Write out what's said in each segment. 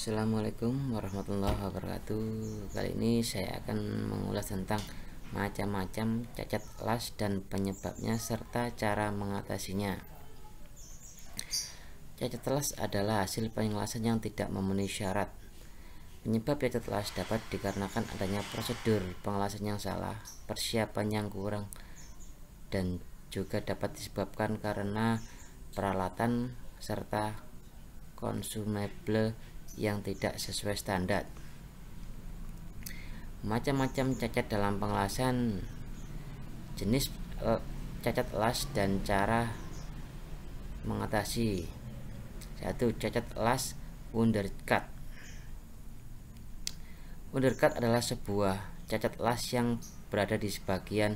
Assalamualaikum warahmatullahi wabarakatuh. Kali ini saya akan mengulas tentang macam-macam cacat las dan penyebabnya serta cara mengatasinya. Cacat las adalah hasil pengelasan yang tidak memenuhi syarat. Penyebab cacat las dapat dikarenakan adanya prosedur pengelasan yang salah, persiapan yang kurang, dan juga dapat disebabkan karena peralatan serta konsumable yang tidak sesuai standar. Macam-macam cacat dalam pengelasan, jenis cacat las dan cara mengatasi. 1. Cacat las undercut. Undercut adalah sebuah cacat las yang berada di sebagian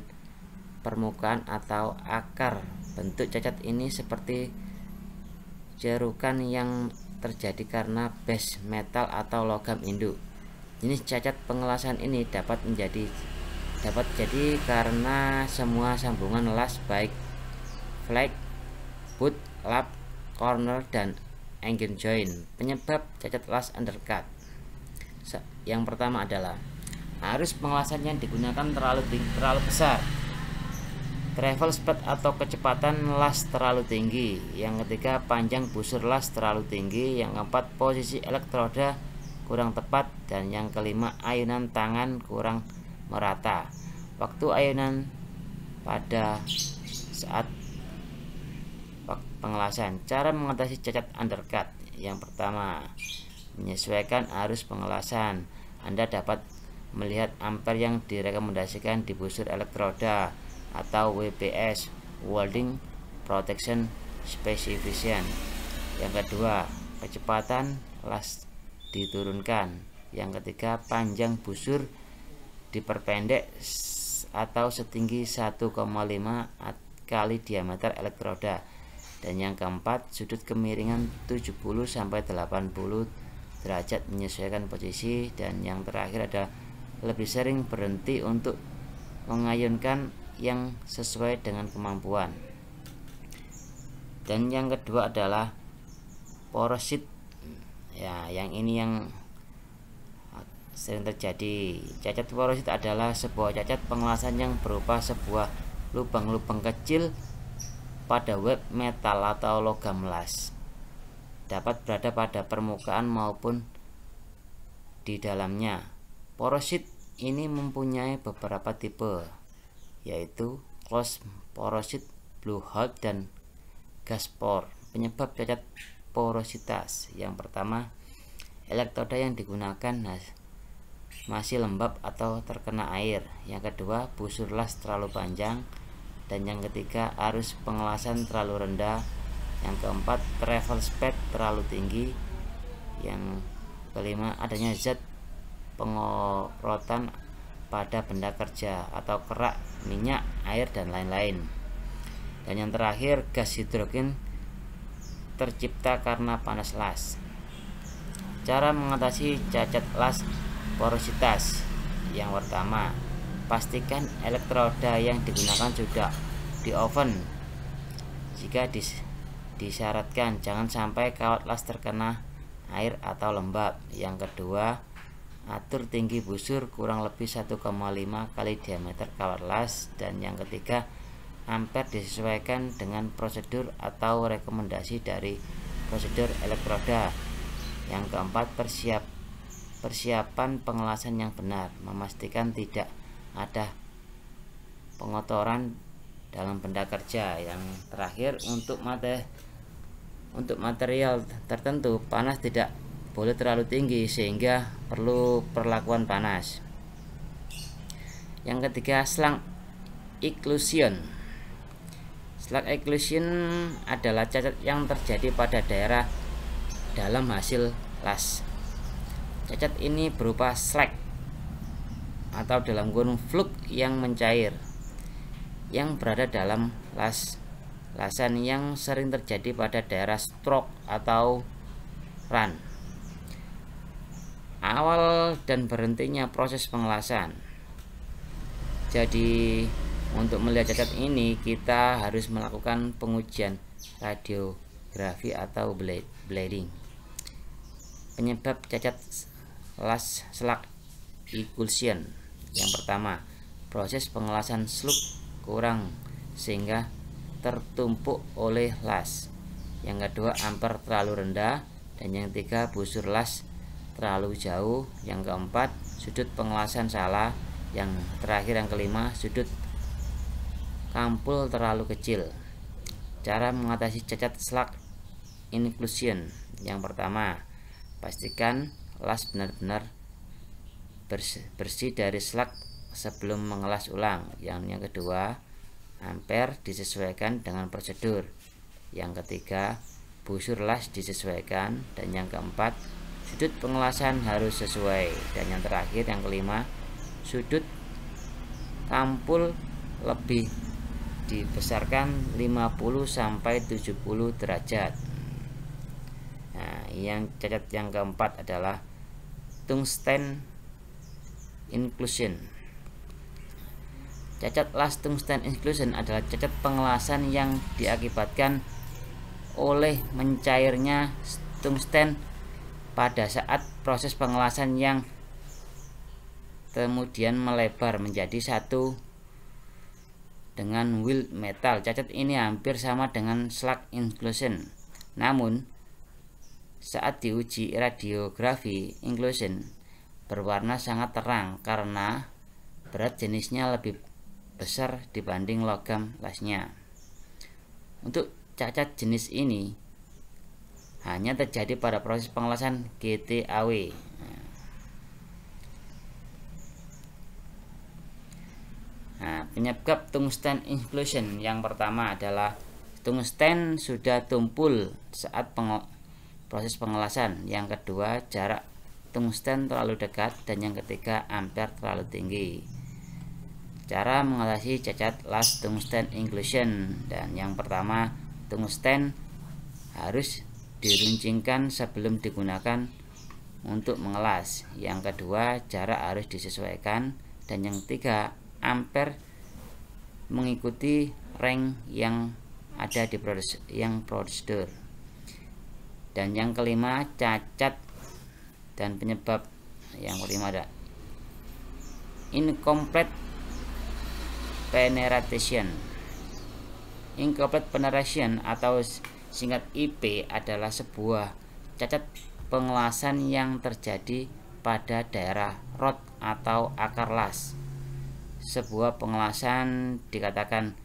permukaan atau akar. Bentuk cacat ini seperti cerukan yang terjadi karena base metal atau logam induk. Jenis cacat pengelasan ini dapat jadi karena semua sambungan las baik flag, boot, lap, corner, dan engine joint. Penyebab cacat las undercut. Yang pertama adalah arus pengelasan yang digunakan terlalu besar, travel speed atau kecepatan las terlalu tinggi. Yang ketiga, panjang busur las terlalu tinggi. Yang keempat, posisi elektroda kurang tepat. Dan yang kelima, ayunan tangan kurang merata. Waktu ayunan pada saat pengelasan. Cara mengatasi cacat undercut. Yang pertama, menyesuaikan arus pengelasan. Anda dapat melihat ampere yang direkomendasikan di busur elektroda atau WPS, Welding Protection Specification. Yang kedua, kecepatan las diturunkan. Yang ketiga, panjang busur diperpendek atau setinggi 1,5 kali diameter elektroda. Dan yang keempat, sudut kemiringan 70-80 derajat menyesuaikan posisi. Dan yang terakhir ada lebih sering berhenti untuk mengayunkan yang sesuai dengan kemampuan. Dan yang kedua adalah porosit. Ya, yang ini yang sering terjadi. Cacat porosit adalah sebuah cacat pengelasan yang berupa sebuah lubang-lubang kecil pada web metal atau logam las. Dapat berada pada permukaan maupun di dalamnya. Porosit ini mempunyai beberapa tipe, yaitu close porosit, blowhole, dan gas pore. Penyebab cacat porositas. Yang pertama, elektroda yang digunakan masih lembab atau terkena air. Yang kedua, busur las terlalu panjang. Dan yang ketiga, arus pengelasan terlalu rendah. Yang keempat, travel speed terlalu tinggi. Yang kelima, adanya zat pengorotan pada benda kerja atau kerak, minyak, air, dan lain-lain. Dan yang terakhir, gas hidrogen tercipta karena panas las. Cara mengatasi cacat las porositas. Yang pertama, pastikan elektroda yang digunakan sudah di oven. Jika disyaratkan, jangan sampai kawat las terkena air atau lembab. Yang kedua, atur tinggi busur kurang lebih 1,5 kali diameter kawat las. Dan yang ketiga, ampere disesuaikan dengan prosedur atau rekomendasi dari prosedur elektroda. Yang keempat, persiapan pengelasan yang benar, memastikan tidak ada pengotoran dalam benda kerja. Yang terakhir, untuk material tertentu, panas tidak boleh terlalu tinggi sehingga perlu perlakuan panas. Yang ketiga, slag occlusion. Slag occlusion adalah cacat yang terjadi pada daerah dalam hasil las. Cacat ini berupa slag atau dalam kurung fluk yang mencair yang berada dalam lasan yang sering terjadi pada daerah stroke atau run. Awal dan berhentinya proses pengelasan. Jadi untuk melihat cacat ini kita harus melakukan pengujian radiografi atau bleeding. Penyebab cacat las slug inclusion. Yang pertama, proses pengelasan slug kurang sehingga tertumpuk oleh las. Yang kedua, ampere terlalu rendah. Dan yang ketiga, busur las terlalu jauh. Yang keempat, sudut pengelasan salah. Yang terakhir, yang kelima, sudut kampul terlalu kecil. Cara mengatasi cacat slug inclusion. Yang pertama, pastikan las benar-benar bersih dari slug sebelum mengelas ulang. Yang kedua, ampere disesuaikan dengan prosedur. Yang ketiga, busur las disesuaikan. Dan yang keempat, sudut pengelasan harus sesuai. Dan yang terakhir, yang kelima, sudut kampul lebih dibesarkan 50-70 derajat. Nah, yang cacat yang keempat adalah tungsten inclusion. Cacat las tungsten inclusion adalah cacat pengelasan yang diakibatkan oleh mencairnya tungsten pada saat proses pengelasan yang kemudian melebar menjadi satu dengan wheel metal. Cacat ini hampir sama dengan slug inclusion. Namun, saat diuji radiografi inclusion berwarna sangat terang karena berat jenisnya lebih besar dibanding logam lasnya. Untuk cacat jenis ini hanya terjadi pada proses pengelasan GTAW. Nah, penyebab tungsten inclusion yang pertama adalah tungsten sudah tumpul saat proses pengelasan. Yang kedua, jarak tungsten terlalu dekat. Dan yang ketiga, ampere terlalu tinggi. Cara mengatasi cacat las tungsten inclusion. Dan yang pertama, tungsten harus diruncingkan sebelum digunakan untuk mengelas. Yang kedua, jarak harus disesuaikan. Dan yang ketiga, ampere mengikuti rank yang ada di prosedur. Dan yang kelima, cacat dan penyebab. Yang kelima ada incomplete penetration. Incomplete penetration atau singkat IP adalah sebuah cacat pengelasan yang terjadi pada daerah rod atau akar las. Sebuah pengelasan dikatakan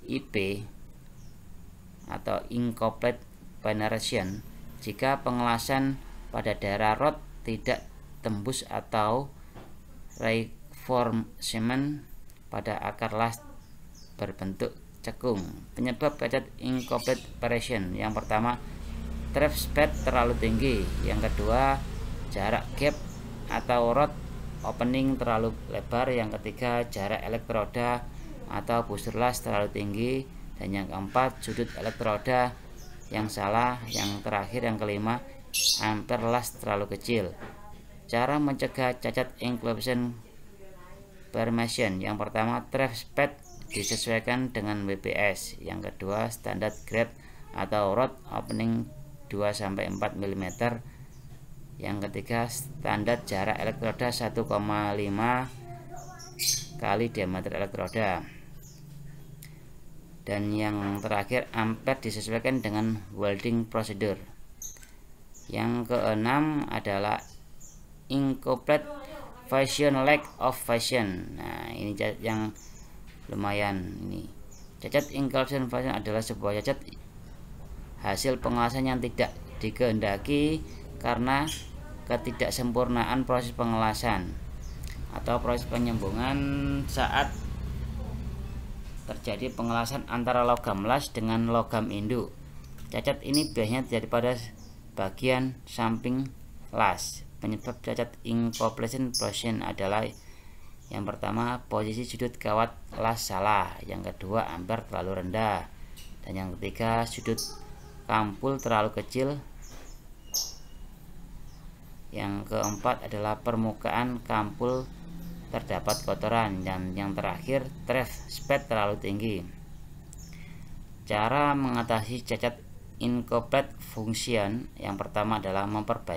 IP atau incomplete penetration jika pengelasan pada daerah rod tidak tembus atau reinforcement pada akar las berbentuk cekung. Penyebab cacat incomplete penetration: yang pertama, draft speed terlalu tinggi. Yang kedua, jarak gap atau rod opening terlalu lebar. Yang ketiga, jarak elektroda atau busur las terlalu tinggi. Dan yang keempat, sudut elektroda yang salah. Yang terakhir, yang kelima, ampere las terlalu kecil. Cara mencegah cacat inclusion permission: yang pertama, draft speed disesuaikan dengan WPS. Yang kedua, standar grab atau rod opening 2-4 mm. Yang ketiga, standar jarak elektroda 1,5 kali diameter elektroda. Dan yang terakhir, ampere disesuaikan dengan welding procedure. Yang keenam adalah incomplete fashion, lack of fashion. Nah, ini cacat yang lumayan. Ini cacat inclusion fashion adalah sebuah cacat hasil pengelasan yang tidak dikehendaki karena ketidaksempurnaan proses pengelasan atau proses penyambungan saat terjadi pengelasan antara logam las dengan logam induk. Cacat ini biasanya terjadi pada bagian samping las. Penyebab cacat incomplete fashion adalah: yang pertama, posisi sudut kawat las salah. Yang kedua, ampere terlalu rendah. Dan yang ketiga, sudut kampul terlalu kecil. Yang keempat adalah permukaan kampul terdapat kotoran. Dan yang terakhir, draft speed terlalu tinggi. Cara mengatasi cacat incomplete function: yang pertama adalah memperbaiki